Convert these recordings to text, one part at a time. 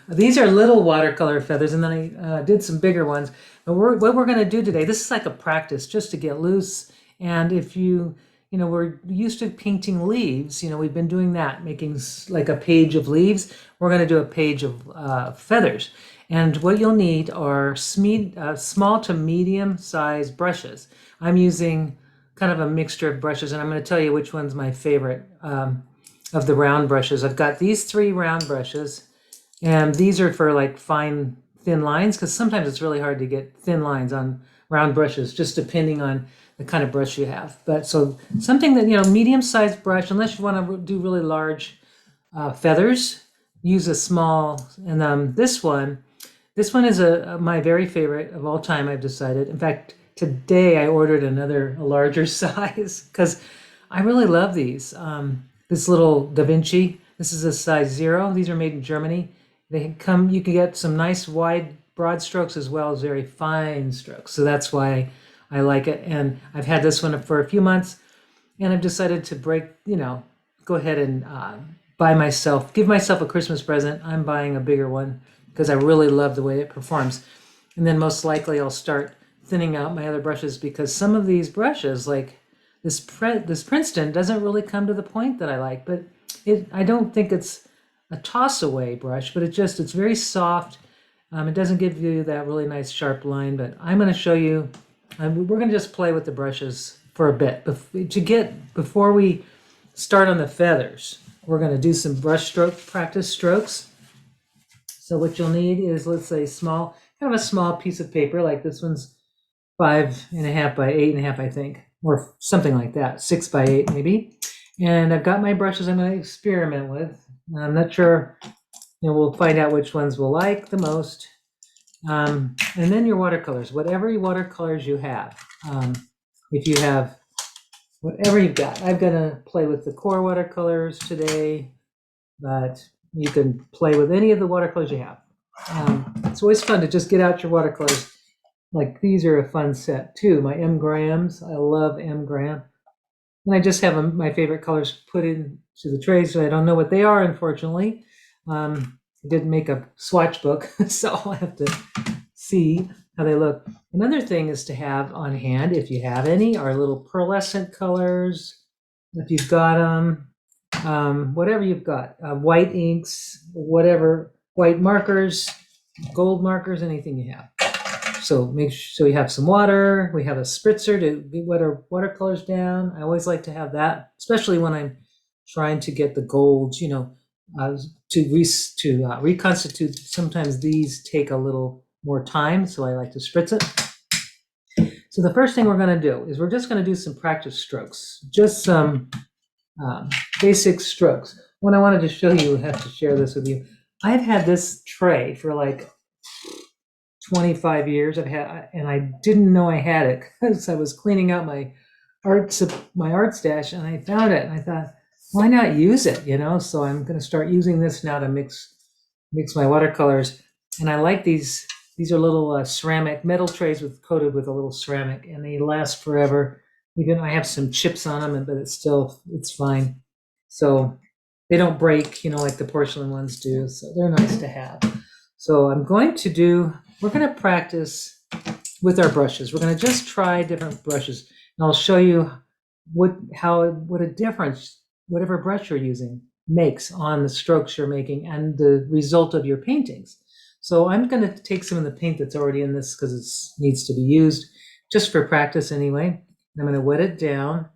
These are little watercolor feathers, and then I did some bigger ones. But what we're going to do today, this is like a practice just to get loose. And if we're used to painting leaves, we've been doing that, making like a page of leaves. We're going to do a page of feathers. And what you'll need are small to medium size brushes. I'm using kind of a mixture of brushes, and I'm going to tell you which one's my favorite of the round brushes. I've got these three round brushes. And these are for like fine, thin lines, because sometimes it's really hard to get thin lines on round brushes, just depending on the kind of brush you have. But so something that, medium-sized brush, unless you want to do really large feathers, use a small. And this one is my very favorite of all time, I've decided. In fact, today I ordered a larger size, because I really love these. This little Da Vinci, this is a size 0. These are made in Germany. You can get some nice wide, broad strokes as well as very fine strokes. So that's why I like it. And I've had this one for a few months, and I've decided to go ahead and give myself a Christmas present. I'm buying a bigger one because I really love the way it performs. And then most likely I'll start thinning out my other brushes, because some of these brushes, like this Princeton, doesn't really come to the point that I like. But I don't think it's a toss away brush, but it's very soft. It doesn't give you that really nice sharp line, but I'm going to show you. We're going to just play with the brushes for a bit before we start on the feathers. We're going to do some brush stroke practice strokes. So what you'll need is, let's say, kind of a small piece of paper, like this one's 5.5 by 8.5, I think, or something like that, 6 by 8 maybe. And I've got my brushes I'm going to experiment with. I'm not sure, we'll find out which ones we'll like the most. And then your watercolors, whatever watercolors you have. If you have whatever you've got, I'm going to play with the core watercolors today, but you can play with any of the watercolors you have. It's always fun to just get out your watercolors. Like these are a fun set too. My M Grams, I love M Gram. And I just have my favorite colors put into the tray, so I don't know what they are, unfortunately. I didn't make a swatch book, so I'll have to see how they look. Another thing is to have on hand, if you have any, are little pearlescent colors. If you've got them, whatever you've got, white inks, whatever, white markers, gold markers, anything you have. So make sure you have some water. We have a spritzer to get our watercolors down. I always like to have that, especially when I'm trying to get the golds, to reconstitute. Sometimes these take a little more time, so I like to spritz it. So the first thing we're going to do is we're just going to do some practice strokes, just some basic strokes. What I wanted to show you, I have to share this with you. I've had this tray for like 25 years. And I didn't know I had it because I was cleaning out my art stash, and I found it, and I thought, why not use it? So I'm going to start using this now to mix my watercolors. And I like these. These are little ceramic metal trays coated with a little ceramic, and they last forever. Even I have some chips on them, but it's fine. So they don't break, like the porcelain ones do. So they're nice to have. So we're going to practice with our brushes. We're going to just try different brushes, and I'll show you what a difference whatever brush you're using makes on the strokes you're making and the result of your paintings. So I'm going to take some of the paint that's already in this, because it needs to be used just for practice anyway. And I'm going to wet it down.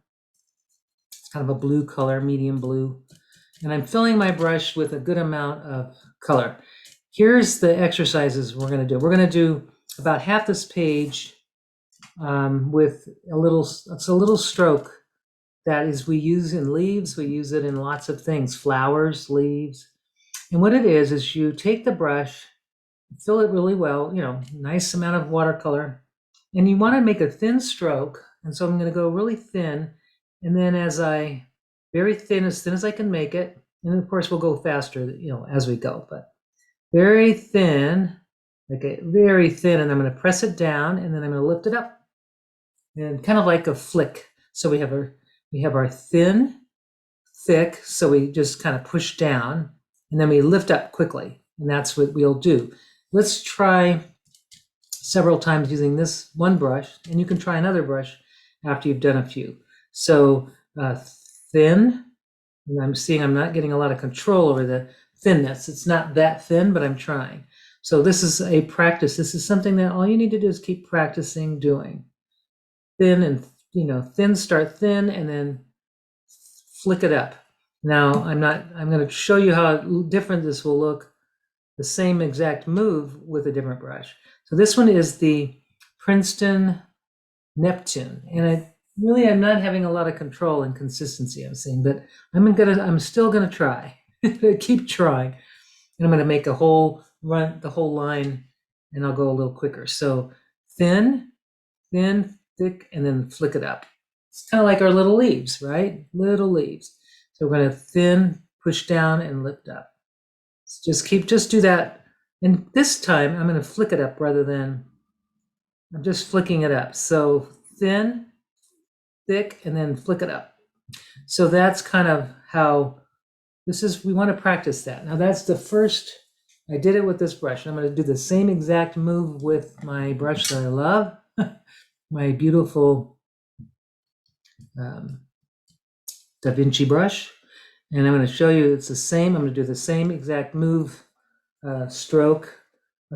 It's kind of a blue color, medium blue. And I'm filling my brush with a good amount of color. Here's the exercises we're going to do. We're going to do about half this page with a little stroke that is we use in leaves. We use it in lots of things, flowers, leaves. And what it is you take the brush, fill it really well, nice amount of watercolor, and you want to make a thin stroke. And so I'm going to go really thin, and then as thin as I can make it. And of course we'll go faster, as we go, but very thin, very thin. And I'm going to press it down, and then I'm going to lift it up, and kind of like a flick. So we have our thin, thick. So we just kind of push down, and then we lift up quickly. and that's what we'll do. Let's try several times using this one brush, and you can try another brush after you've done a few. So thin, and I'm seeing I'm not getting a lot of control over the thinness. It's not that thin, but I'm trying. So this is a practice. This is something that all you need to do is keep practicing doing. Thin and, thin, start thin, and then flick it up. Now I'm going to show you how different this will look, the same exact move with a different brush. So this one is the Princeton Neptune, and I'm not having a lot of control and consistency, I'm seeing, but I'm still gonna try. Keep trying. And I'm gonna make the whole line, and I'll go a little quicker. So thin, thick, and then flick it up. It's kind of like our little leaves, right? Little leaves. So we're gonna thin, push down, and lift up. Just do that. And this time I'm gonna flick it up rather than, I'm just flicking it up. So thin, thick, and then flick it up. So that's kind of how this is. We want to practice that. Now that's the first, I did it with this brush. I'm going to do the same exact move with my brush that I love, my beautiful Da Vinci brush. And I'm going to show you it's the same. I'm going to do the same exact move, stroke,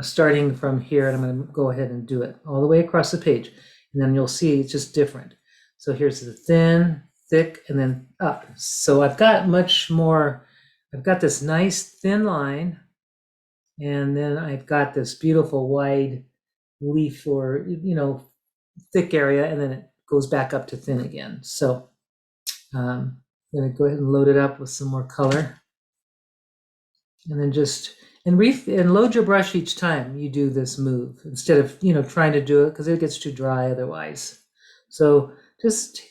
starting from here, and I'm going to go ahead and do it all the way across the page. And then you'll see it's just different. So here's the thin, thick, and then up. So I've got this nice thin line, and then I've got this beautiful wide leaf or, thick area, and then it goes back up to thin again. So I'm going to go ahead and load it up with some more color. And then and load your brush each time you do this move, instead of, trying to do it because it gets too dry otherwise. So just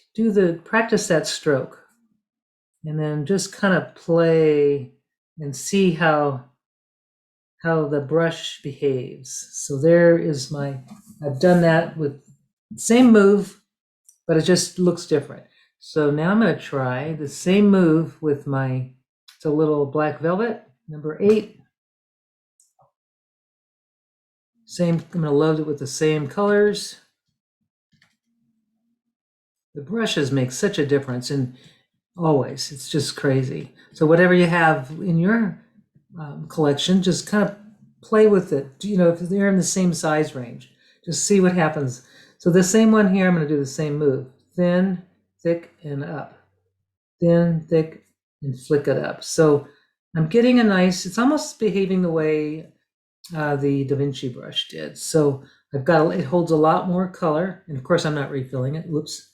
practice that stroke, and then just kind of play and see how the brush behaves. So there is I've done that with the same move, but it just looks different. So now I'm going to try the same move with it's a little black velvet, number 8. I'm going to load it with the same colors. The brushes make such a difference, and always, it's just crazy. So whatever you have in your collection, just kind of play with it. If they're in the same size range, just see what happens. So the same one here, I'm going to do the same move. Thin, thick, and up. Thin, thick, and flick it up. So I'm getting it's almost behaving the way the Da Vinci brush did. So it holds a lot more color, and of course I'm not refilling it. Whoops.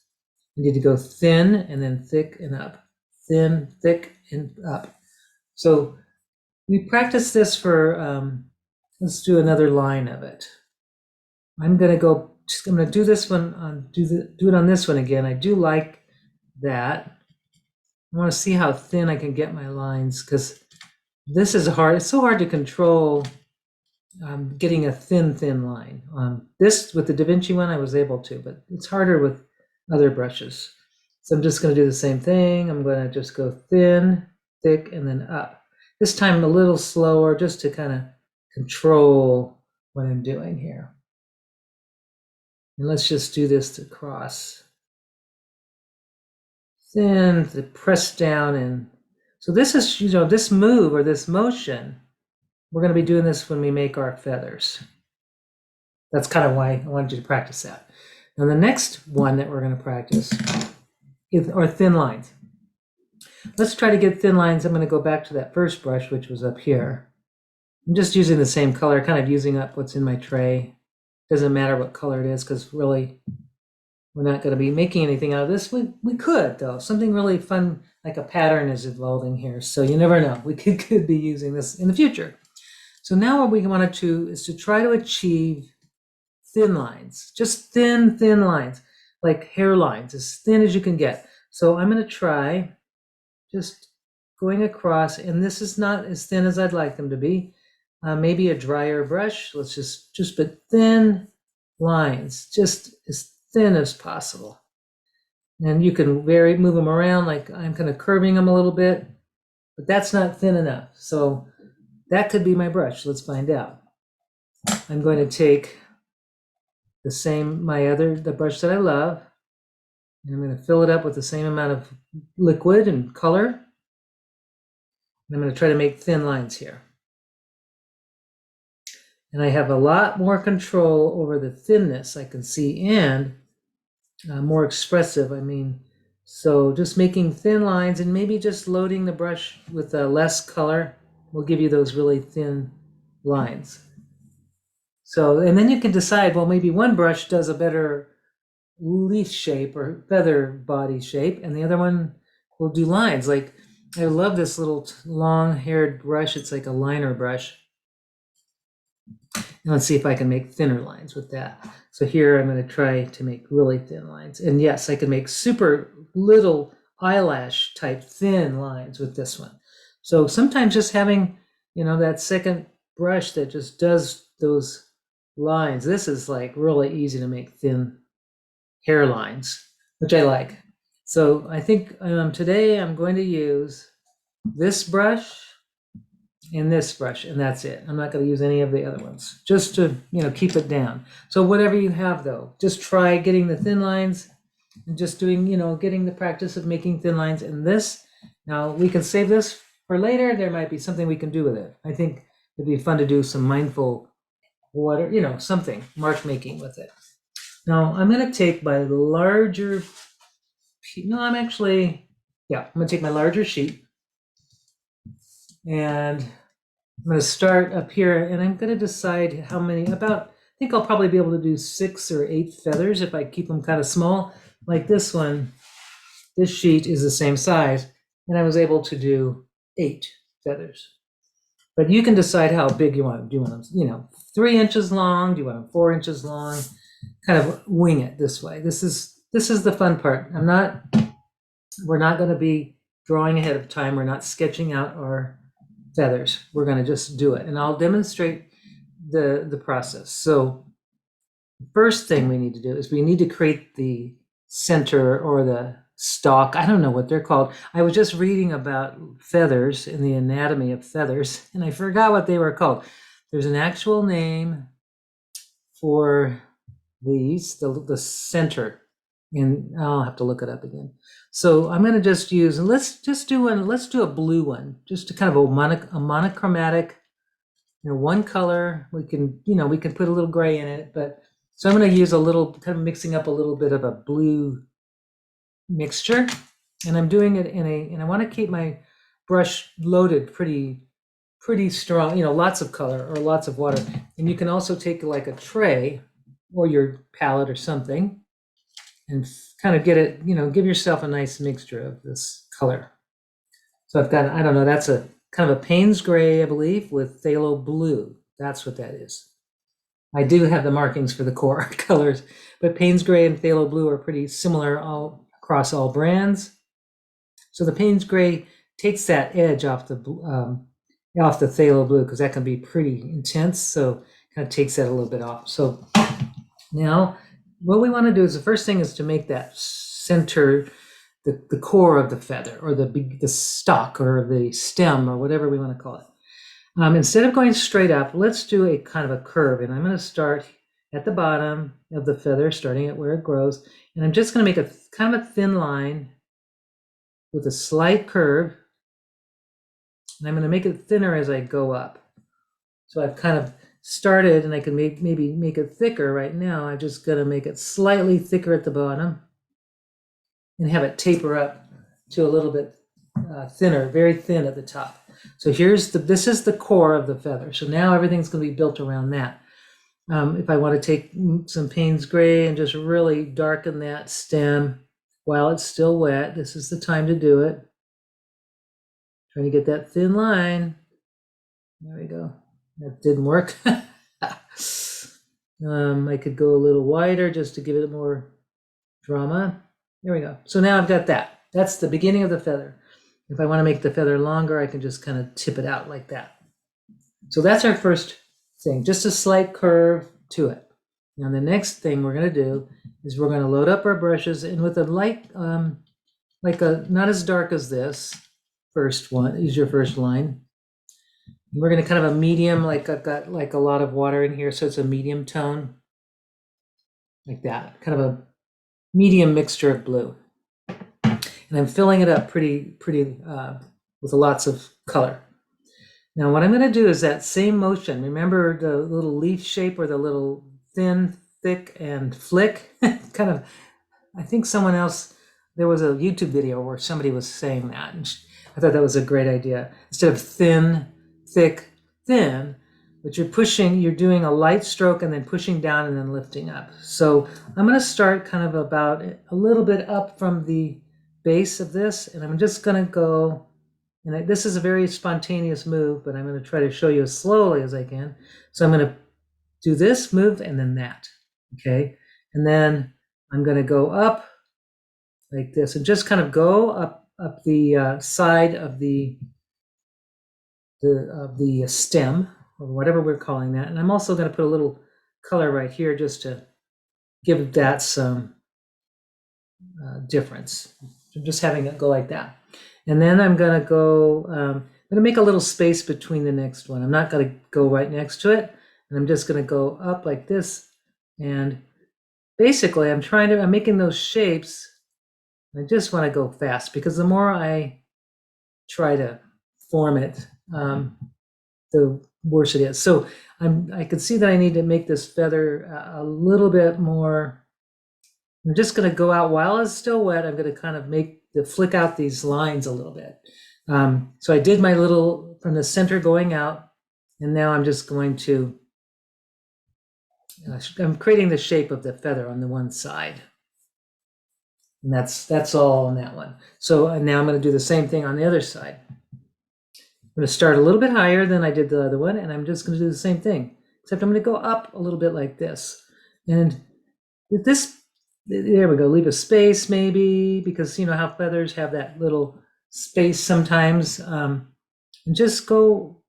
I need to go thin and then thick and up. Thin, thick, and up. So we practice this for, let's do another line of it. I'm going to do this one, do it on this one again. I do like that. I want to see how thin I can get my lines, because this is hard. It's so hard to control getting a thin line. This, with the Da Vinci one, I was able to, but it's harder with other brushes. So I'm just going to do the same thing. I'm going to just go thin, thick, and then up. This time a little slower, just to kind of control what I'm doing here. And let's just do this to cross. Thin, to press down. And so this is, this move or this motion, we're going to be doing this when we make our feathers. That's kind of why I wanted you to practice that. Now the next one that we're going to practice are thin lines. Let's try to get thin lines. I'm going to go back to that first brush, which was up here. I'm just using the same color, kind of using up what's in my tray. Doesn't matter what color it is, because really we're not going to be making anything out of this. We could, though. Something really fun, like a pattern, is evolving here. So you never know. We could be using this in the future. So now what we wanted to is to try to achieve thin lines, just thin lines, like hair lines, as thin as you can get. So I'm going to try just going across, and this is not as thin as I'd like them to be. Maybe a drier brush. Let's just put thin lines, just as thin as possible. And you can move them around, like I'm kind of curving them a little bit, but that's not thin enough. So that could be my brush. Let's find out. I'm going to take the brush that I love, and I'm going to fill it up with the same amount of liquid and color. And I'm going to try to make thin lines here. And I have a lot more control over the thinness I can see, and more expressive. I mean, so just making thin lines and maybe just loading the brush with less color will give you those really thin lines. So, and then you can decide, well, maybe one brush does a better leaf shape or feather body shape, and the other one will do lines. Like, I love this little long-haired brush. It's like a liner brush. And let's see if I can make thinner lines with that. So here I'm going to try to make really thin lines. And yes, I can make super little eyelash type thin lines with this one. So sometimes just having, that second brush that just does those lines, this is like really easy to make thin hairlines, which I like. So I think today I'm going to use this brush and this brush, and that's it. I'm not going to use any of the other ones, just to keep it down. So whatever you have, though, just try getting the thin lines and just doing, getting the practice of making thin lines in this. Now we can save this for later. There might be something we can do with it. I think it'd be fun to do some mindful something mark making with it. Now I'm going to take my larger. I'm going to take my larger sheet, and I'm going to start up here, and I'm going to decide how many, I think I'll probably be able to do 6 or 8 feathers if I keep them kind of small. Like this one, this sheet is the same size, and I was able to do 8 feathers. But you can decide how big you want them. Do you want them, 3 inches long? Do you want them 4 inches long? Kind of wing it this way. This is the fun part. We're not going to be drawing ahead of time. We're not sketching out our feathers. We're going to just do it, and I'll demonstrate the process. So the first thing we need to do is we need to create the center or the stalk. I don't know what they're called. I was just reading about feathers in the anatomy of feathers, and I forgot what they were called. There's an actual name for these, the center, and I'll have to look it up again. So I'm going to just use, and let's do a blue one, just to kind of a monochromatic, one color. We can put a little gray in it, but so I'm going to use a little, kind of mixing up a little bit of a blue mixture, and I'm doing it and I want to keep my brush loaded pretty strong, lots of color or lots of water. And you can also take like a tray or your palette or something and kind of get it, give yourself a nice mixture of this color. So I've got, I don't know, that's a kind of a Payne's gray, I believe, with phthalo blue. That's what that is. I do have the markings for the core colors, but Payne's gray and phthalo blue are pretty similar all across all brands. So the Payne's gray takes that edge off the phthalo blue, because that can be pretty intense. So kind of takes that a little bit off. So now what we want to do is, the first thing is to make that center, the core of the feather, or the stalk or the stem, or whatever we want to call it. Instead of going straight up, let's do a kind of a curve. And I'm going to start at the bottom of the feather, starting at where it grows. And I'm just going to make a kind of a thin line with a slight curve. And I'm going to make it thinner as I go up. So I've kind of started, and I can maybe make it thicker right now. I'm just going to make it slightly thicker at the bottom and have it taper up to a little bit thinner, very thin at the top. So this is the core of the feather. So now everything's going to be built around that. If I want to take some Payne's gray and just really darken that stem while it's still wet, this is the time to do it. Trying to get that thin line. There we go. That didn't work. I could go a little wider just to give it more drama. There we go. So now I've got that. That's the beginning of the feather. If I want to make the feather longer, I can just kind of tip it out like that. So that's our first thing, just a slight curve to it. Now the next thing we're going to do is we're going to load up our brushes, and with a light, not as dark as this first one, is your first line. We're going to kind of a medium, like I've got like a lot of water in here, so it's a medium tone, like that, kind of a medium mixture of blue. And I'm filling it up pretty with lots of color. Now what I'm going to do is that same motion. Remember the little leaf shape or the little thin, thick, and flick? Kind of, I think someone else, there was a YouTube video where somebody was saying that, and I thought that was a great idea. Instead of thin, thick, thin, but you're doing a light stroke and then pushing down and then lifting up. So I'm going to start kind of about a little bit up from the base of this, and I'm just going to go, and this is a very spontaneous move, but I'm going to try to show you as slowly as I can. So I'm going to do this move and then that, okay? And then I'm going to go up like this and just kind of go up the side of the stem, or whatever we're calling that. And I'm also going to put a little color right here just to give that some difference. I'm just having it go like that. And then I'm going to go, I'm going to make a little space between the next one. I'm not going to go right next to it. And I'm just going to go up like this. And basically I'm making those shapes. I just want to go fast because the more I try to form it, the worse it is. So I could see that I need to make this feather a little bit more. I'm just going to go out while it's still wet. I'm going to kind of flick out these lines a little bit. So I did my little from the center going out, and now I'm just going to, I'm creating the shape of the feather on the one side. And that's all on that one. So now I'm going to do the same thing on the other side. I'm going to start a little bit higher than I did the other one, and I'm just going to do the same thing, except I'm going to go up a little bit like this. And with this, there we go, leave a space maybe, because you know how feathers have that little space sometimes. And just go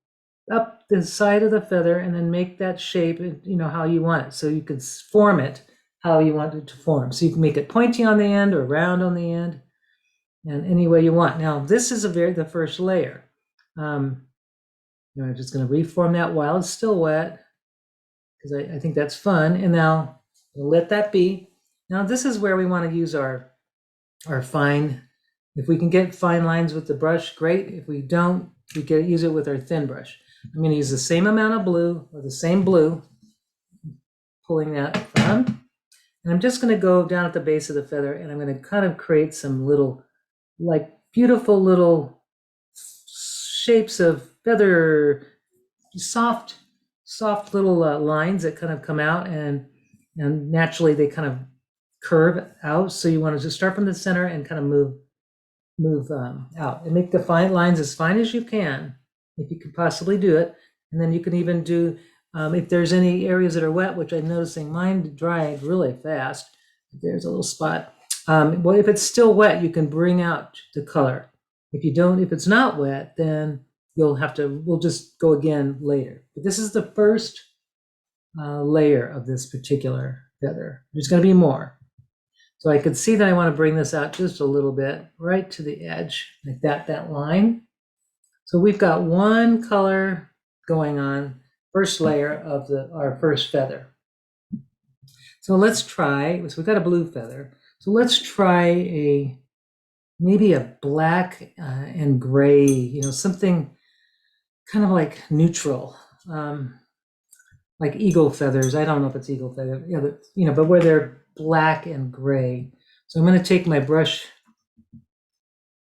up the side of the feather and then make that shape, you know, how you want it. So you can form it how you want it to form. So you can make it pointy on the end or round on the end, and any way you want. Now this is the first layer. I'm just going to reform that while it's still wet, because I think that's fun. And now we'll let that be. Now this is where we want to use our fine. If we can get fine lines with the brush, great. If we don't, we can use it with our thin brush. I'm going to use the same amount of blue, or the same blue, pulling that from. And I'm just going to go down at the base of the feather, and I'm going to kind of create some little, like beautiful little shapes of feather, soft little lines that kind of come out, and naturally they kind of curve out. So you want to just start from the center and kind of move out and make the fine lines as fine as you can, if you could possibly do it. And then you can even do, if there's any areas that are wet, which I'm noticing mine dried really fast. There's a little spot. Well, if it's still wet, you can bring out the color. If it's not wet, then we'll just go again later. But this is the first layer of this particular feather. There's going to be more. So I could see that I want to bring this out just a little bit, right to the edge, like that line. So we've got one color going on, first layer of our first feather. So let's try, so we've got a blue feather. So let's try maybe a black and gray, something kind of like neutral, like eagle feathers. I don't know if it's eagle feather, but where they're black and gray. So I'm going to take my brush,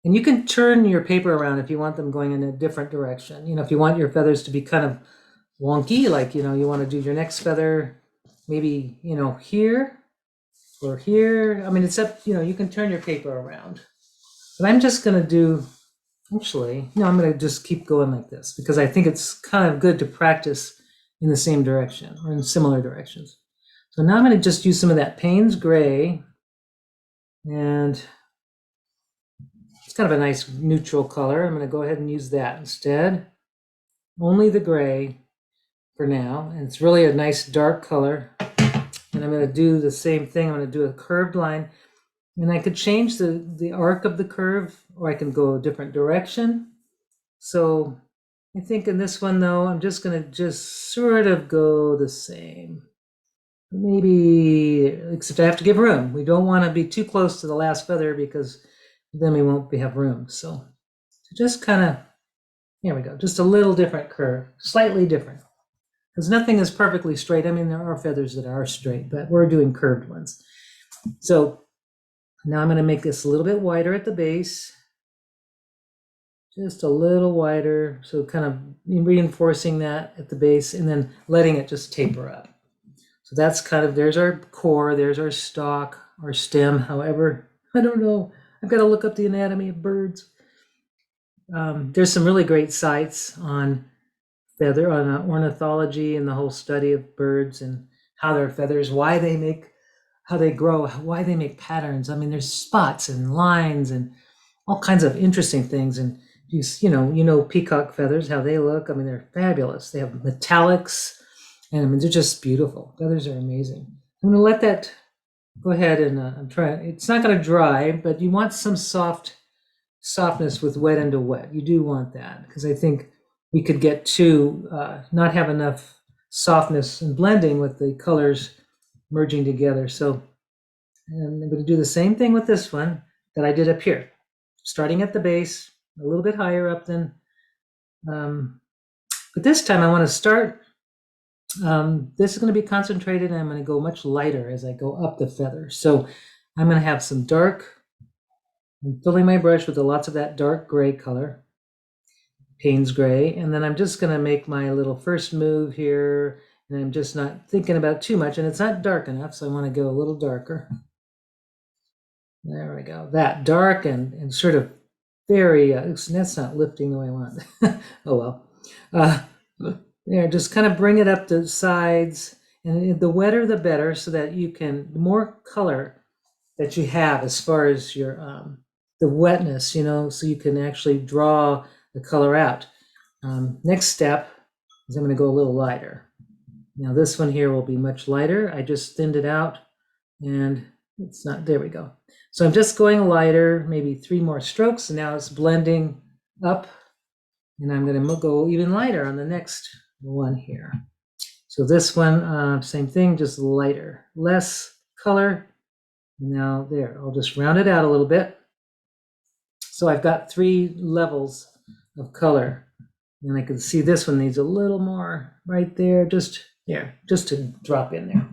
and you can turn your paper around if you want them going in a different direction. If you want your feathers to be kind of wonky, like, you want to do your next feather, maybe, here or here. I mean, you can turn your paper around. But I'm just going to do, I'm going to just keep going like this, because I think it's kind of good to practice in the same direction or in similar directions. So now I'm going to just use some of that Payne's gray, and it's kind of a nice neutral color. I'm going to go ahead and use that instead. Only the gray for now, and it's really a nice dark color. And I'm going to do the same thing. I'm going to do a curved line, and I could change the arc of the curve, or I can go a different direction. So I think in this one though, I'm just gonna just sort of go the same. Maybe, except I have to give room. We don't want to be too close to the last feather because then we won't have room. So just kind of, here we go, just a little different curve, slightly different. Because nothing is perfectly straight. I mean, there are feathers that are straight, but we're doing curved ones. So now I'm going to make this a little bit wider at the base. Just a little wider, so kind of reinforcing that at the base and then letting it just taper up. So that's kind of, there's our core, there's our stalk, our stem, however, I don't know. I've got to look up the anatomy of birds. There's some really great sites on feather, on ornithology and the whole study of birds and how their feathers, why they make, how they grow, why they make patterns. I mean, there's spots and lines and all kinds of interesting things. And you know peacock feathers, how they look. I mean, they're fabulous. They have metallics, and I mean, they're just beautiful. Feathers are amazing. I'm going to let that go ahead, and I'm trying. It's not going to dry, but you want some softness with wet into wet. You do want that because I think we could get too not have enough softness and blending with the colors merging together. So I'm going to do the same thing with this one that I did up here, starting at the base, a little bit higher up than, but this time I want to start, this is going to be concentrated and I'm going to go much lighter as I go up the feather. So I'm going to have some dark, I'm filling my brush with lots of that dark gray color, Payne's gray, and then I'm just going to make my little first move here, and I'm just not thinking about too much, and it's not dark enough, so I want to go a little darker. There we go. That dark and sort of very, that's not lifting the way I want. Oh well. Yeah, just kind of bring it up the sides, and the wetter the better, so that you can, the more color that you have as far as your, the wetness, so you can actually draw the color out. Next step is I'm going to go a little lighter. Now this one here will be much lighter. I just thinned it out and it's not, there we go. So I'm just going lighter, maybe 3 more strokes, and now it's blending up, and I'm going to go even lighter on the next one here. So this one, same thing, just lighter, less color. Now there, I'll just round it out a little bit. So I've got 3 levels of color, and I can see this one needs a little more right there, just to drop in there.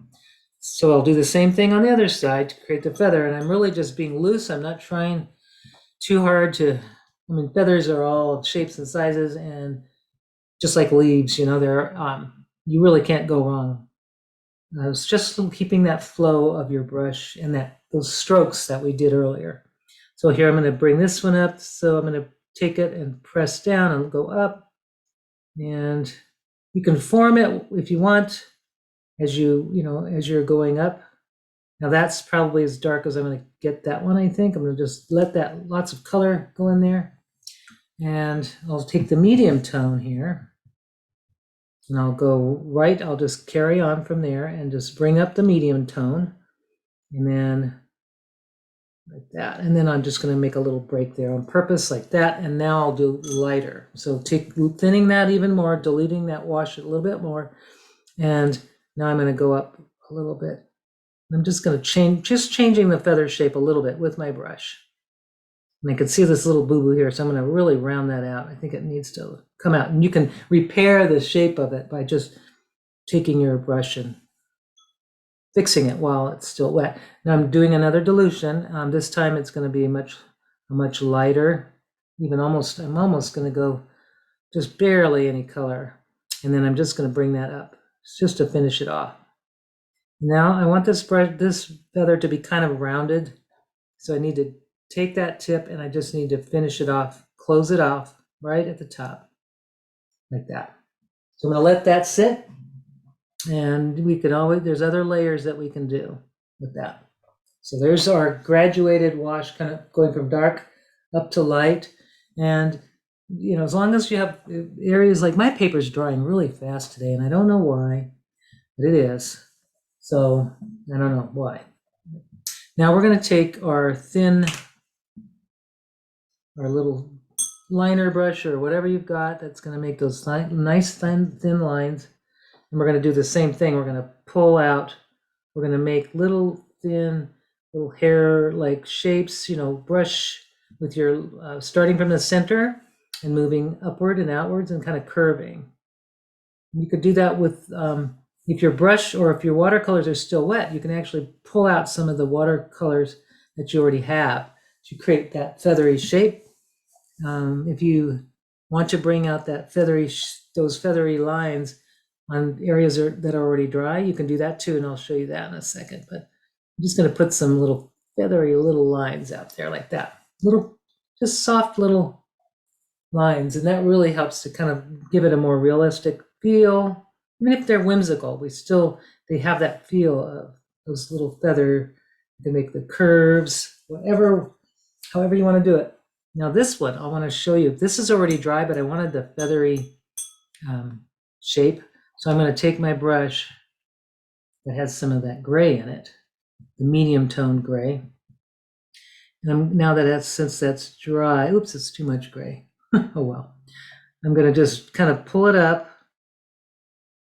So I'll do the same thing on the other side to create the feather, and I'm really just being loose. I'm not trying too hard to, I mean, feathers are all shapes and sizes, and just like leaves, they're, you really can't go wrong. It's just keeping that flow of your brush and those strokes that we did earlier. So here I'm going to bring this one up. So I'm going to take it and press down and go up, and you can form it if you want as as you're going up. Now that's probably as dark as I'm going to get that one. I think I'm going to just let that lots of color go in there, and I'll take the medium tone here, and I'll go right. I'll just carry on from there and just bring up the medium tone, and then like that. And then I'm just going to make a little break there on purpose like that. And now I'll do lighter. So thinning that even more, diluting that wash a little bit more. And now I'm going to go up a little bit. I'm just going to changing the feather shape a little bit with my brush. And I can see this little boo-boo here, so I'm going to really round that out. I think it needs to come out. And you can repair the shape of it by just taking your brush and fixing it while it's still wet. Now I'm doing another dilution. This time it's going to be much lighter. I'm almost going to go just barely any color. And then I'm just going to bring that up just to finish it off. Now I want this feather to be kind of rounded. So I need to take that tip and I just need to finish it off, close it off right at the top, like that. So I'm going to let that sit, and we could always, there's other layers that we can do with that. So there's our graduated wash, kind of going from dark up to light. And as long as you have areas, like my paper's drying really fast today, and I don't know why, but it is. So I don't know why. Now we're going to take our little liner brush or whatever you've got that's going to make those nice thin lines. And we're going to do the same thing. We're going to pull out, we're going to make little thin little hair like shapes, brush with your, starting from the center and moving upward and outwards and kind of curving. You could do that with, if your brush or if your watercolors are still wet, you can actually pull out some of the watercolors that you already have to create that feathery shape. If you want to bring out that those feathery lines on areas that are already dry, you can do that too, and I'll show you that in a second. But I'm just going to put some little feathery little lines out there like that. Just soft little lines, and that really helps to kind of give it a more realistic feel. Even if they're whimsical, they have that feel of those little feather. You can make the curves, however you want to do it. Now this one, I want to show you. This is already dry, but I wanted the feathery shape. So I'm going to take my brush that has some of that gray in it, the medium toned gray. And now since that's dry, oops, it's too much gray. Oh well. I'm going to just kind of pull it up.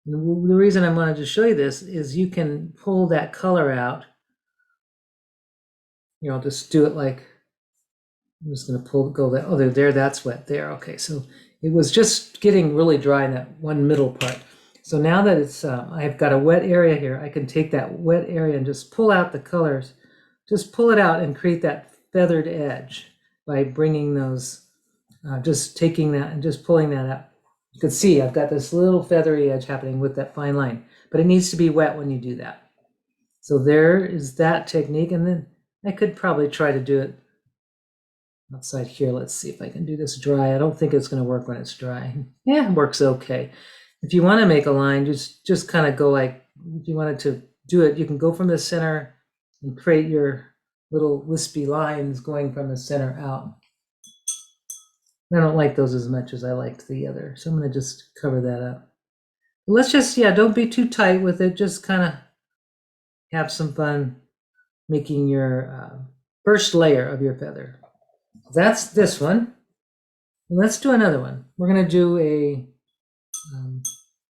And the reason I wanted to show you this is you can pull that color out. I'll just do it like, I'm just going to go that, oh, there, that's wet there. Okay, so it was just getting really dry in that one middle part. So now that it's, I've got a wet area here, I can take that wet area and just pull out the colors. Just pull it out and create that feathered edge by bringing those, just taking that and just pulling that out. You can see I've got this little feathery edge happening with that fine line, but it needs to be wet when you do that. So there is that technique, and then I could probably try to do it outside here. Let's see if I can do this dry. I don't think it's going to work when it's dry. Yeah, it works okay. If you want to make a line, just kind of go like, if you wanted to do it, you can go from the center and create your little wispy lines going from the center out. I don't like those as much as I liked the other, so I'm going to just cover that up. Let's just, don't be too tight with it. Just kind of have some fun making your first layer of your feather. That's this one. Let's do another one. We're going to do a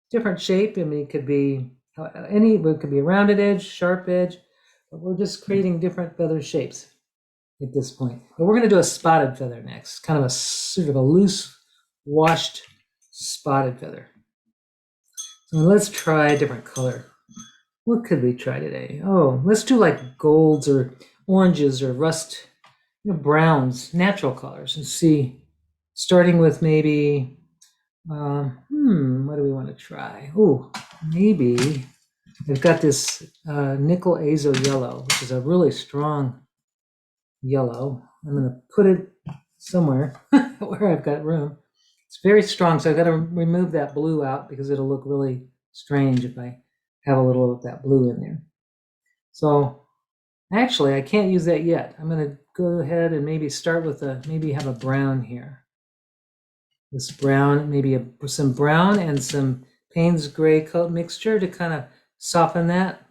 different shape. I mean, it could be a rounded edge, sharp edge, but we're just creating different feather shapes at this point. But we're going to do a spotted feather next, kind of a sort of a loose, washed, spotted feather. So let's try a different color. What could we try today? Oh, let's do like golds or oranges or rust, browns, natural colors, and see, starting with maybe, what do we want to try? Oh, maybe I've got this nickel azo yellow, which is a really strong yellow. I'm going to put it somewhere where I've got room. It's very strong, so I've got to remove that blue out because it'll look really strange if I have a little of that blue in there. So actually, I can't use that yet. I'm going to go ahead and maybe start with maybe have a brown here. This brown, maybe some brown and some Payne's gray coat mixture to kind of soften that.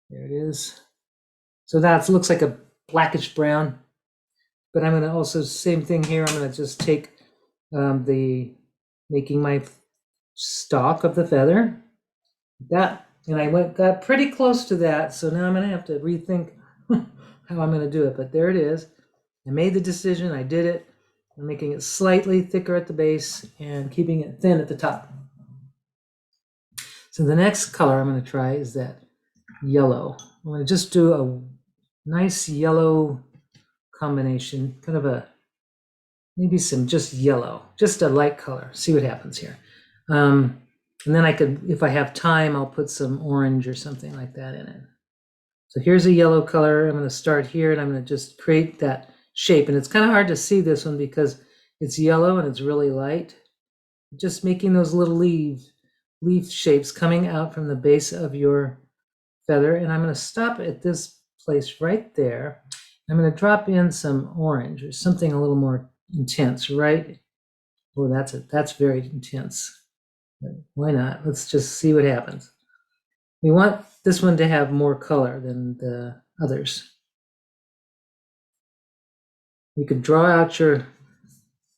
There it is. So that looks like a blackish brown. But I'm going to also, same thing here, I'm going to just take making my stalk of the feather. That, and I got pretty close to that, so now I'm going to have to rethink how I'm going to do it. But there it is. I made the decision, I did it. I'm making it slightly thicker at the base and keeping it thin at the top. So the next color I'm going to try is that yellow. I'm going to just do a nice yellow combination, kind of maybe some just yellow, just a light color. See what happens here. And then I could, if I have time, I'll put some orange or something like that in it. So here's a yellow color. I'm going to start here and I'm going to just create that shape. And it's kind of hard to see this one because it's yellow and it's really light. Just making those little leaf shapes coming out from the base of your feather. And I'm going to stop at this place right there. I'm going to drop in some orange or something a little more intense, right? Oh, that's very intense. But why not? Let's just see what happens. We want this one to have more color than the others. You could draw out your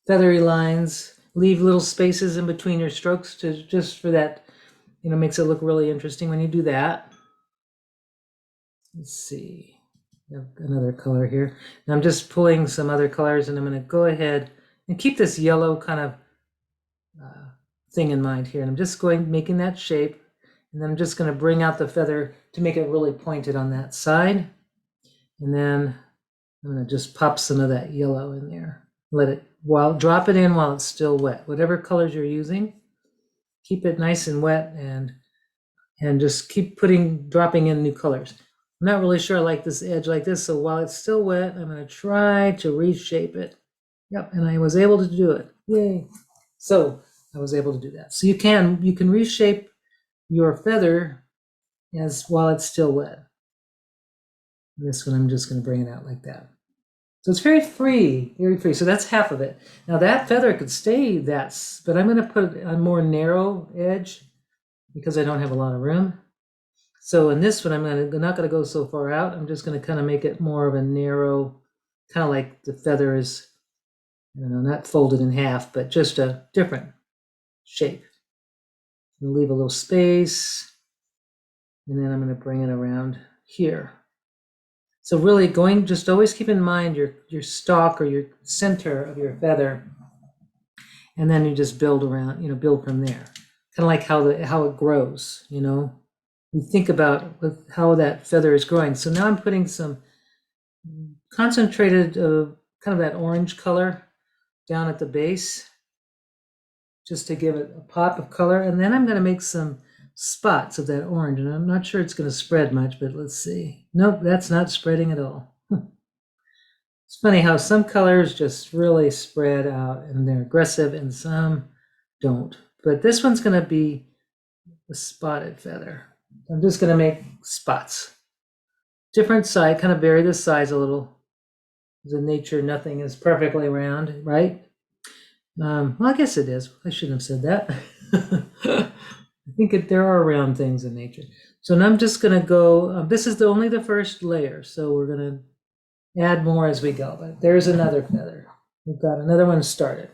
feathery lines. Leave little spaces in between your strokes to just for that, makes it look really interesting when you do that. Let's see. I have another color here. And I'm just pulling some other colors, and I'm going to go ahead and keep this yellow kind of thing in mind here. And I'm just making that shape, and then I'm just going to bring out the feather to make it really pointed on that side. And then I'm going to just pop some of that yellow in there. Drop it in while it's still wet. Whatever colors you're using, keep it nice and wet, and just keep dropping in new colors. I'm not really sure I like this edge like this, so while it's still wet, I'm going to try to reshape it. Yep, and I was able to do it. Yay. So I was able to do that. So you can reshape your feather while it's still wet. And this one, I'm just going to bring it out like that. So it's very free, very free. So that's half of it. Now that feather could stay but I'm going to put a more narrow edge because I don't have a lot of room. So in this one, I'm not going to go so far out. I'm just going to kind of make it more of a narrow, kind of like the feather is, I don't know, not folded in half, but just a different shape. And leave a little space, and then I'm going to bring it around here. So really just always keep in mind your stalk or your center of your feather, and then you just build around, build from there. Kind of like how it grows, You think about how that feather is growing. So now I'm putting some concentrated, kind of that orange color down at the base, just to give it a pop of color. And then I'm going to make some spots of that orange. And I'm not sure it's going to spread much, but let's see. Nope, that's not spreading at all. It's funny how some colors just really spread out and they're aggressive and some don't. But this one's going to be a spotted feather. I'm just going to make spots. Different size, kind of vary the size a little. In nature, nothing is perfectly round, right? Well, I guess it is. I shouldn't have said that. I think there are round things in nature. So now I'm just going to go, this is only the first layer, so we're going to add more as we go. But there's another feather. We've got another one started.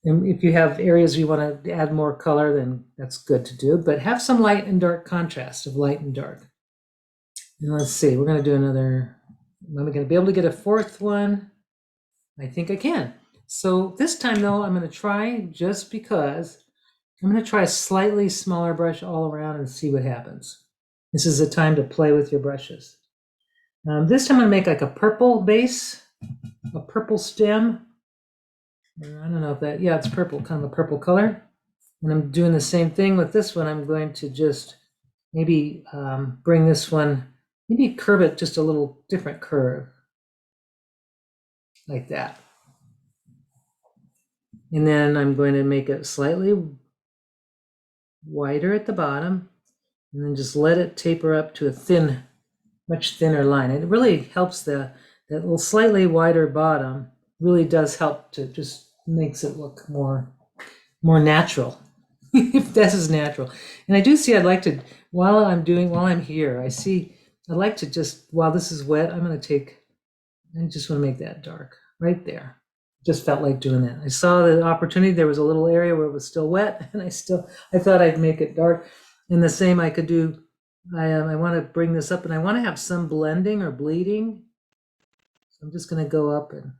And if you have areas you want to add more color, then that's good to do. But have some light and dark contrast of light and dark. And let's see, we're going to do another. Am I going to be able to get a fourth one? I think I can. So this time, though, I'm going to try, just because, I'm going to try a slightly smaller brush all around and see what happens. This is the time to play with your brushes. This time I'm going to make like a purple base, a purple stem. I don't know if it's purple, kind of a purple color. And I'm doing the same thing with this one. I'm going to just maybe bring this one, maybe curve it just a little different curve, like that. And then I'm going to make it slightly wider at the bottom, and then just let it taper up to a much thinner line. It really helps that little slightly wider bottom really does help to just makes it look more natural. If this is natural. And I do see I'd like to, while I'm here, I'd like to just, while this is wet, I just want to make that dark right there. Just felt like doing that. I saw the opportunity. There was a little area where it was still wet, and I thought I'd make it dark. And the same I could do. I want to bring this up, and I want to have some blending or bleeding. So I'm just going to go up and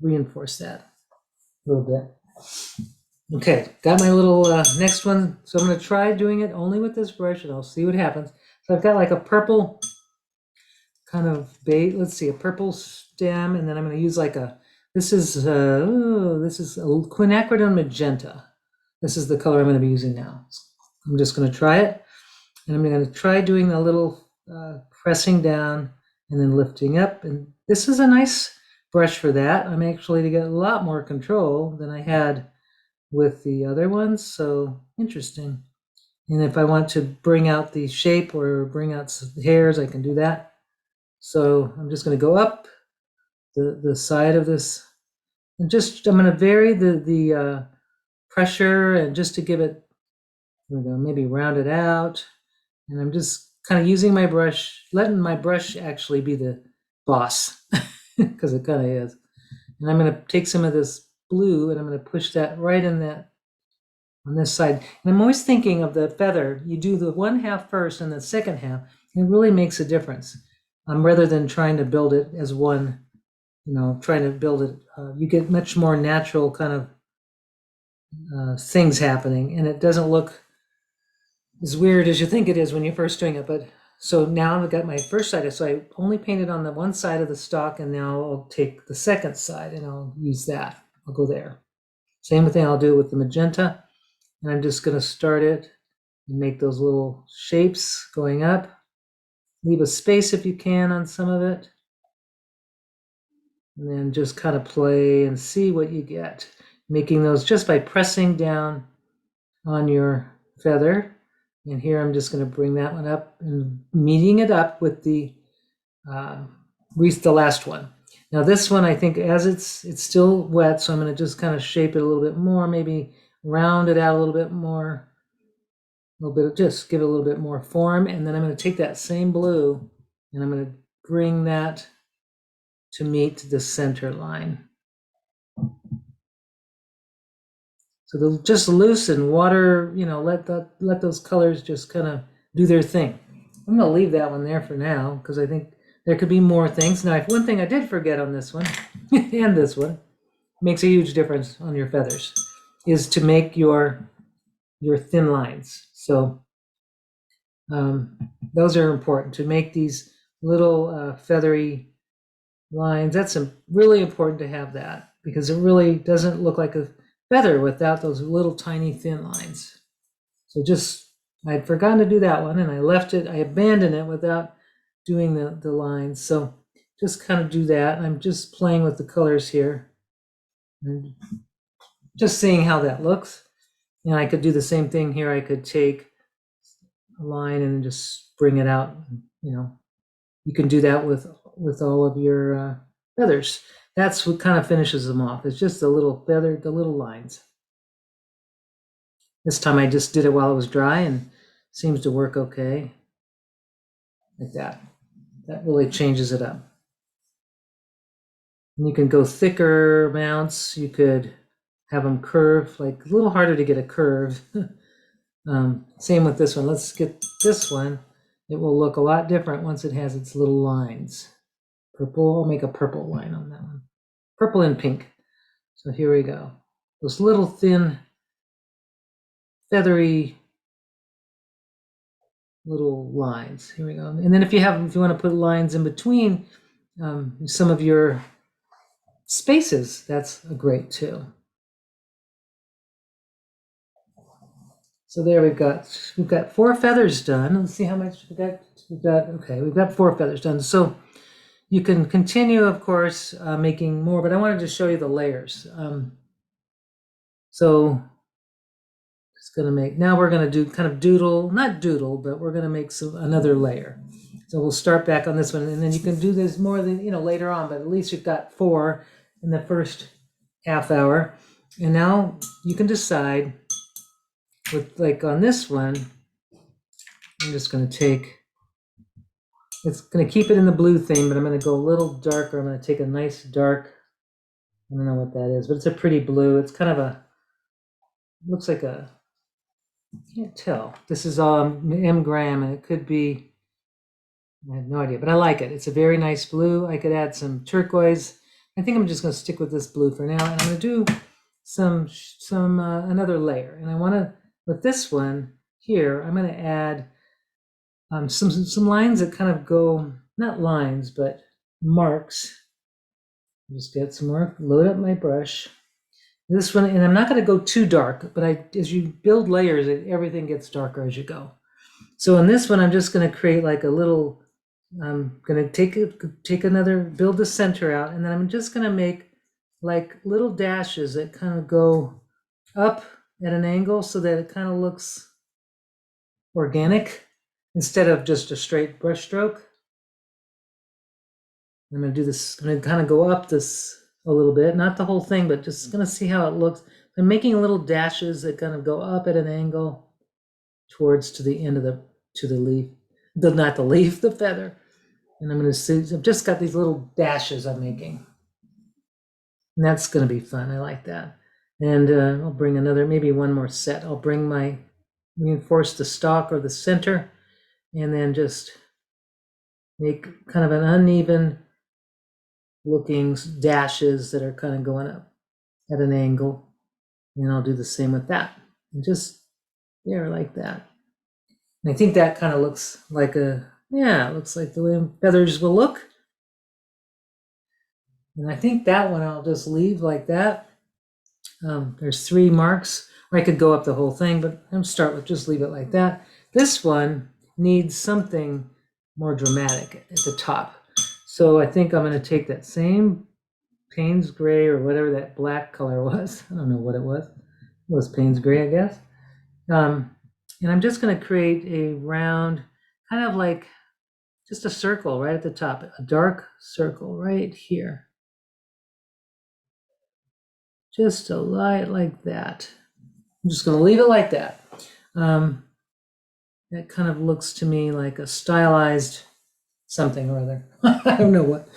reinforce that a little bit. Okay, got my little next one. So I'm going to try doing it only with this brush, and I'll see what happens. So I've got like a purple kind of bait. Let's see, a purple stem, and then I'm going to use like this is a quinacridone magenta. This is the color I'm going to be using now. I'm just going to try it, and I'm going to try doing a little pressing down and then lifting up. And this is a nice brush for that. I'm actually to get a lot more control than I had with the other ones. So interesting. And if I want to bring out the shape or bring out some hairs, I can do that. So I'm just going to go up the side of this, and I'm going to vary the pressure, and just to give it, maybe round it out. And I'm just kind of using my brush, letting my brush actually be the boss, because it kind of is. And I'm going to take some of this blue, and I'm going to push that right in that on this side. And I'm always thinking of the feather. You do the one half first and the second half. It really makes a difference. Rather than trying to build it as one, trying to build it, you get much more natural kind of things happening, and it doesn't look as weird as you think it is when you're first doing it. But so now I've got my first side, so I only painted on the one side of the stock, and now I'll take the second side and I'll use that. I'll go there. Same thing I'll do with the magenta, and I'm just going to start it and make those little shapes going up. Leave a space if you can on some of it, and then just kind of play and see what you get. Making those just by pressing down on your feather. And here I'm just going to bring that one up and meeting it up with the last one. Now this one, I think as it's still wet, so I'm going to just kind of shape it a little bit more, maybe round it out a little bit more, a little bit of just give it a little bit more form. And then I'm going to take that same blue and I'm going to bring that to meet the center line. So they'll just loosen water, let those colors just kind of do their thing. I'm going to leave that one there for now because I think there could be more things. Now, if one thing I did forget on this one and this one makes a huge difference on your feathers is to make your thin lines. So those are important to make these little feathery lines. That's really important to have that because it really doesn't look like a feather without those little tiny thin lines. So I'd forgotten to do that one and I left it, I abandoned it without doing the lines. So just kind of do that. I'm just playing with the colors here and just seeing how that looks. And I could do the same thing here. I could take a line and just bring it out. You can do that with all of your feathers. That's what kind of finishes them off. It's just the little feather, the little lines. This time I just did it while it was dry and seems to work okay. Like that. That really changes it up. And you can go thicker mounts. You could have them curve, like a little harder to get a curve. Same with this one. Let's get this one. It will look a lot different once it has its little lines. Purple, I'll make a purple line on that one. Purple and pink. So here we go. Those little thin, feathery little lines. Here we go. And then if you want to put lines in between some of your spaces, that's great too. So there we've got 4 feathers done. Let's see how much we've got 4 feathers done. So you can continue, of course, making more, but I wanted to show you the layers. So it's going to make, now we're going to do kind of not doodle, but we're going to make another layer. So we'll start back on this one, and then you can do this more than, later on, but at least you've got 4 in the first half hour. And now you can decide with, like on this one, I'm just going to take, it's going to keep it in the blue thing, but I'm going to go a little darker. I'm going to take a nice dark, I don't know what that is, but it's a pretty blue. It's kind of looks like I can't tell. This is M Graham, and it could be, I have no idea, but I like it. It's a very nice blue. I could add some turquoise. I think I'm just going to stick with this blue for now, and I'm going to do some another layer. And I want to, with this one here, I'm going to add some lines that kind of go, not lines, but marks. Just get some more, load up my brush. This one, and I'm not going to go too dark, but as you build layers, everything gets darker as you go. So in this one, I'm just going to create like a little, I'm going to take another, build the center out, and then I'm just going to make like little dashes that kind of go up at an angle so that it kind of looks organic instead of just a straight brush stroke. I'm going to do this, I'm going to kind of go up this a little bit, not the whole thing, but just going to see how it looks. I'm making little dashes that kind of go up at an angle towards to the end of the leaf, not the leaf, the feather. And I'm going to see, I've just got these little dashes I'm making. And that's going to be fun. I like that. And I'll bring maybe one more set. I'll bring reinforce the stalk or the center, and then just make kind of an uneven looking dashes that are kind of going up at an angle. And I'll do the same with that. And just there like that. And I think that kind of looks like it looks like the way feathers will look. And I think that one I'll just leave like that. There's 3 marks, or I could go up the whole thing, but I'm start with just leave it like that. This one needs something more dramatic at the top. So I think I'm going to take that same Payne's gray or whatever that black color was. I don't know what it was. It was Payne's gray, I guess. And I'm just going to create a round, kind of like just a circle right at the top, a dark circle right here. Just a light like that. I'm just going to leave it like that. That kind of looks to me like a stylized something or other. I don't know what.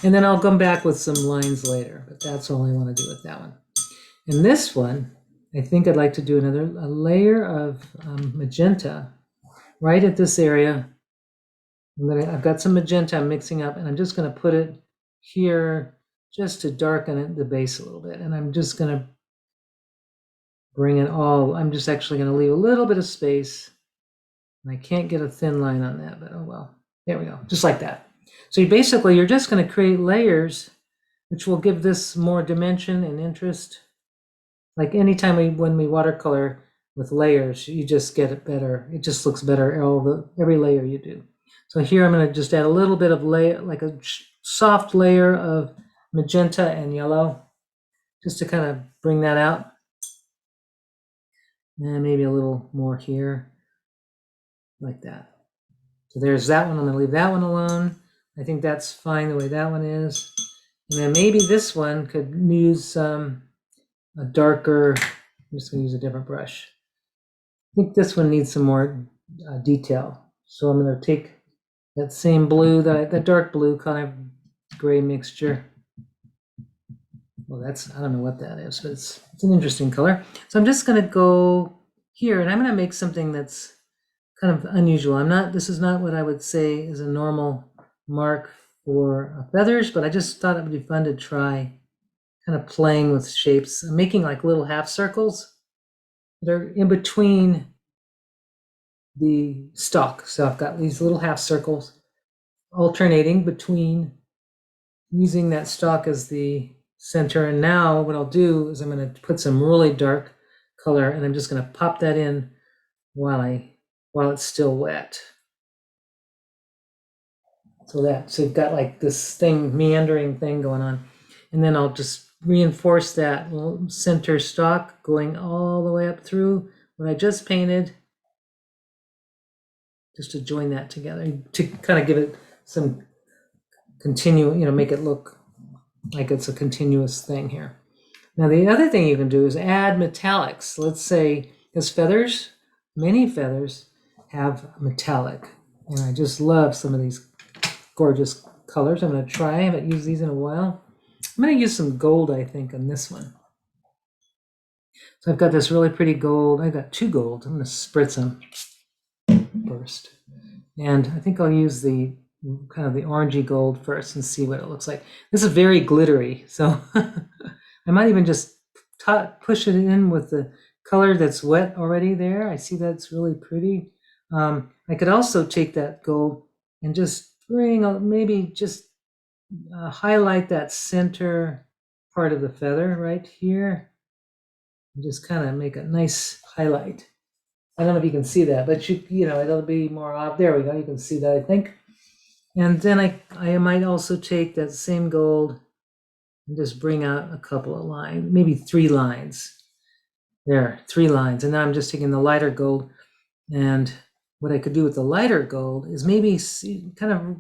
And then I'll come back with some lines later, but that's all I want to do with that one. And this one, I think I'd like to do a layer of magenta right at this area. I've got some magenta I'm mixing up, and I'm just going to put it here just to darken the base a little bit. And I'm just going to bring it all. I'm just actually going to leave a little bit of space. And I can't get a thin line on that, but oh well. There we go, just like that. So you're just going to create layers, which will give this more dimension and interest. Like anytime when we watercolor with layers, you just get it better. It just looks better every layer you do. So here I'm going to just add a little bit of layer, like a soft layer of magenta and yellow, just to kind of bring that out. And maybe a little more here, like that. So there's that one. I'm going to leave that one alone. I think that's fine the way that one is. And then maybe this one could use a darker, I'm just going to use a different brush. I think this one needs some more detail. So I'm going to take that same blue, that dark blue kind of gray mixture. Well, I don't know what that is, but it's an interesting color. So I'm just going to go here, and I'm going to make something that's kind of unusual. This is not what I would say is a normal mark for feathers, but I just thought it would be fun to try kind of playing with shapes. I'm making like little half circles that are in between the stalk. So I've got these little half circles alternating between using that stalk as the center. And now what I'll do is I'm going to put some really dark color, and I'm just going to pop that in while it's still wet. So you've got like this meandering thing going on. And then I'll just reinforce that center stalk going all the way up through what I just painted, just to join that together, to kind of give it some make it look like it's a continuous thing here. Now the other thing you can do is add metallics. Let's say, because many feathers have metallic, and I just love some of these gorgeous colors. I'm going to try. I haven't used these in a while. I'm going to use some gold, I think, on this one. So I've got this really pretty gold. I've got 2 gold. I'm going to spritz them first. And I think I'll use the kind of the orangey gold first and see what it looks like. This is very glittery, so I might even just push it in with the color that's wet already there. I see that's really pretty. I could also take that gold and just highlight that center part of the feather right here, and just kind of make a nice highlight. I don't know if you can see that, but it'll be more off. There we go. You can see that, I think. And then I might also take that same gold and just bring out a couple of lines, maybe 3 lines. There, 3 lines. And now I'm just taking the lighter gold. And what I could do with the lighter gold is maybe kind of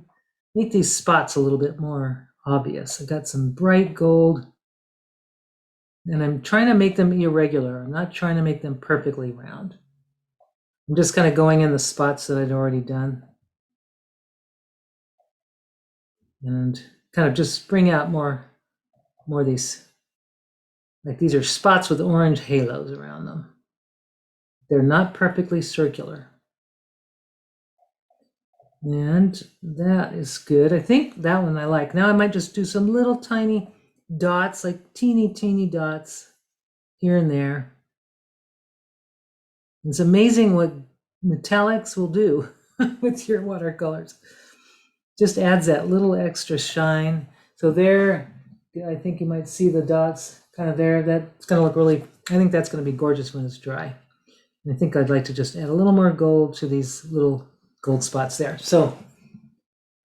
make these spots a little bit more obvious. I've got some bright gold, and I'm trying to make them irregular. I'm not trying to make them perfectly round. I'm just kind of going in the spots that I'd already done, and kind of just bring out more of these Like these are spots with orange halos around them. They're not perfectly circular. And that is good. I think that one I like. Now I might just do some little tiny dots, like teeny dots here and there. It's amazing what metallics will do with your watercolors. Just adds that little extra shine. So there, I think you might see the dots kind of there. That's going to look really, I think that's going to be gorgeous when it's dry. And I think I'd like to just add a little more gold to these little gold spots there. So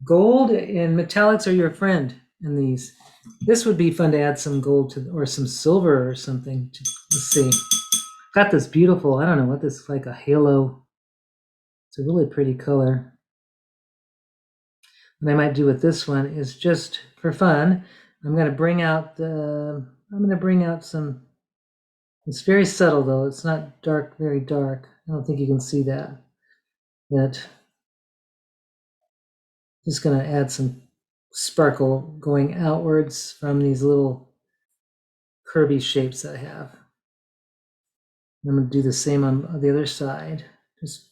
gold and metallics are your friend in these. This would be fun to add some gold to, or some silver or something. Let's see. Got this beautiful, I don't know what this is, like a halo. It's a really pretty color. What I might do with this one is just for fun, I'm going to bring out some, it's very subtle though. It's not dark, very dark. I don't think you can see that. But just going to add some sparkle going outwards from these little curvy shapes that I have. I'm going to do the same on the other side. Just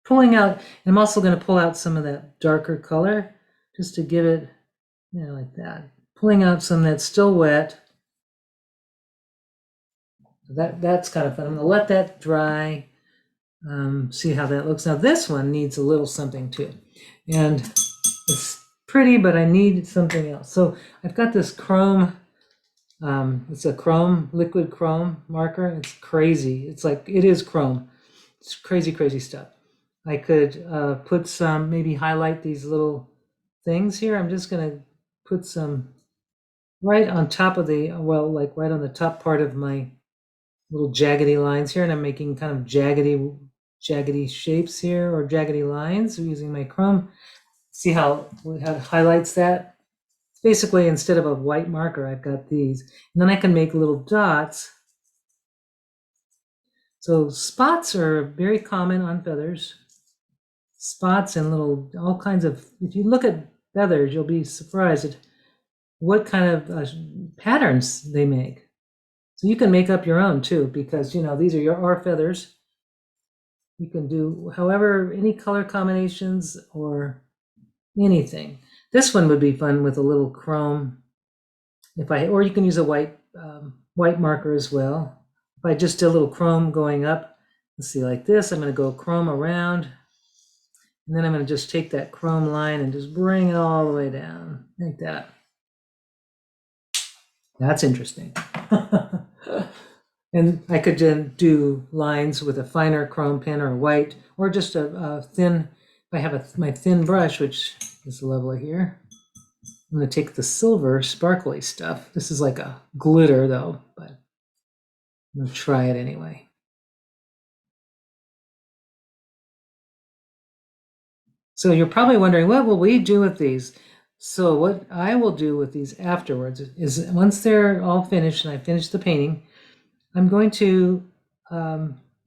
pulling out, and I'm also going to pull out some of that darker color just to give it, you know, like that. Pulling out some that's still wet. That's kind of fun. I'm going to let that dry. See how that looks. Now this one needs a little something too. And it's pretty, but I need something else. So I've got this chrome, it's a chrome, liquid chrome marker. It's crazy. It's like, it is chrome. It's crazy stuff. I could put some, maybe highlight these little things here. I'm just going to put some right on top of the, well, like right on the top part of my little jaggedy lines here. And I'm making kind of jaggedy shapes here, or jaggedy lines using my chrome. See how it highlights that? Basically, instead of a white marker, I've got these. And then I can make little dots. So spots are very common on feathers. Spots and little, all kinds of, if you look at feathers, you'll be surprised at what kind of patterns they make. So you can make up your own too, because, you know, these are our feathers. You can do however, any color combinations or anything. This one would be fun with a little chrome. Or you can use a white marker as well. If I just did a little chrome going up, let's see, like this, I'm going to go chrome around. And then I'm going to just take that chrome line and just bring it all the way down, like that. That's interesting. And I could then do lines with a finer chrome pen or white, or just a thin, if I have my thin brush, which is lovely here. I'm going to take the silver sparkly stuff. This is like a glitter though, but I'm going to try it anyway. So you're probably wondering, what will we do with these? So what I will do with these afterwards is, once they're all finished and I finish the painting, I'm going to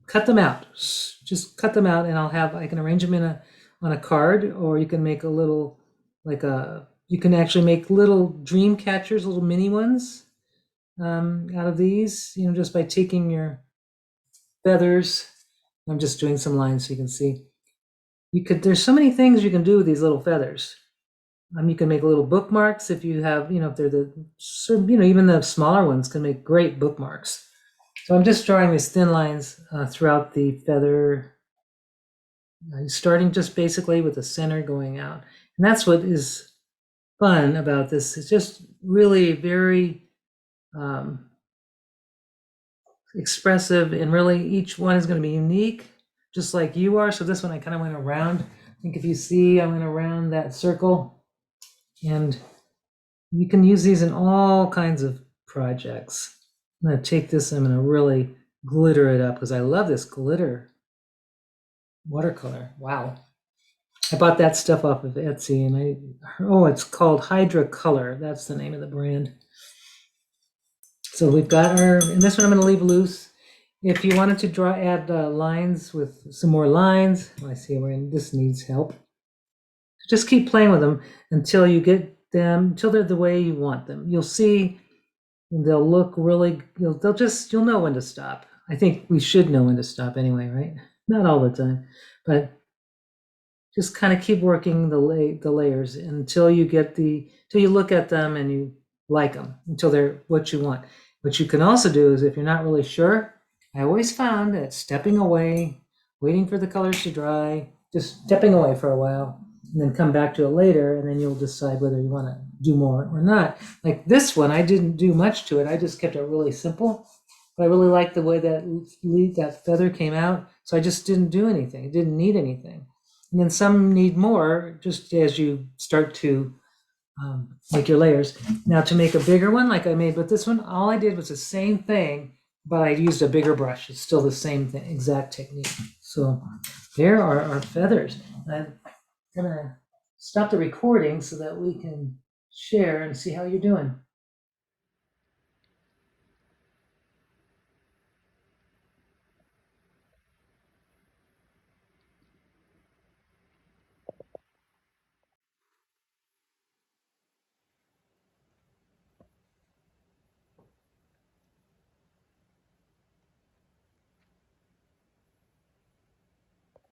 cut them out. Just cut them out, and I can arrange them on a card, or you can make a little, you can actually make little dream catchers, little mini ones out of these, you know, just by taking your feathers. I'm just doing some lines so you can see. There's so many things you can do with these little feathers. You can make little bookmarks if you have, you know, if they're even the smaller ones can make great bookmarks. So I'm just drawing these thin lines throughout the feather, starting just basically with the center going out. And that's what is fun about this. It's just really very expressive, and really each one is going to be unique, just like you are. So this one I kind of went around. I think if you see, I went around that circle, and you can use these in all kinds of projects. I'm going to take this, I'm going to really glitter it up because I love this glitter watercolor. Wow. I bought that stuff off of Etsy, and it's called Hydra Color. That's the name of the brand. So we've got and this one I'm going to leave loose. If you wanted to add lines with some more lines, I see this needs help. Just keep playing with them until you get them, until they're the way you want them. You'll see And they'll look really, you'll know when to stop. I think we should know when to stop anyway, right? Not all the time, but just kind of keep working the layers until you till you look at them and you like them, until they're what you want. What you can also do is, if you're not really sure, I always found that stepping away, waiting for the colors to dry, just stepping away for a while, and then come back to it later, and then you'll decide whether you want to do more or not. Like this one, I didn't do much to it. I just kept it really simple. But I really liked the way that feather came out, so I just didn't do anything. It didn't need anything. And then some need more, just as you start to make your layers. Now, to make a bigger one, like I made with this one, all I did was the same thing, but I used a bigger brush. It's still the same thing, exact technique. So there are our feathers. I'm gonna stop the recording so that we can share and see how you're doing.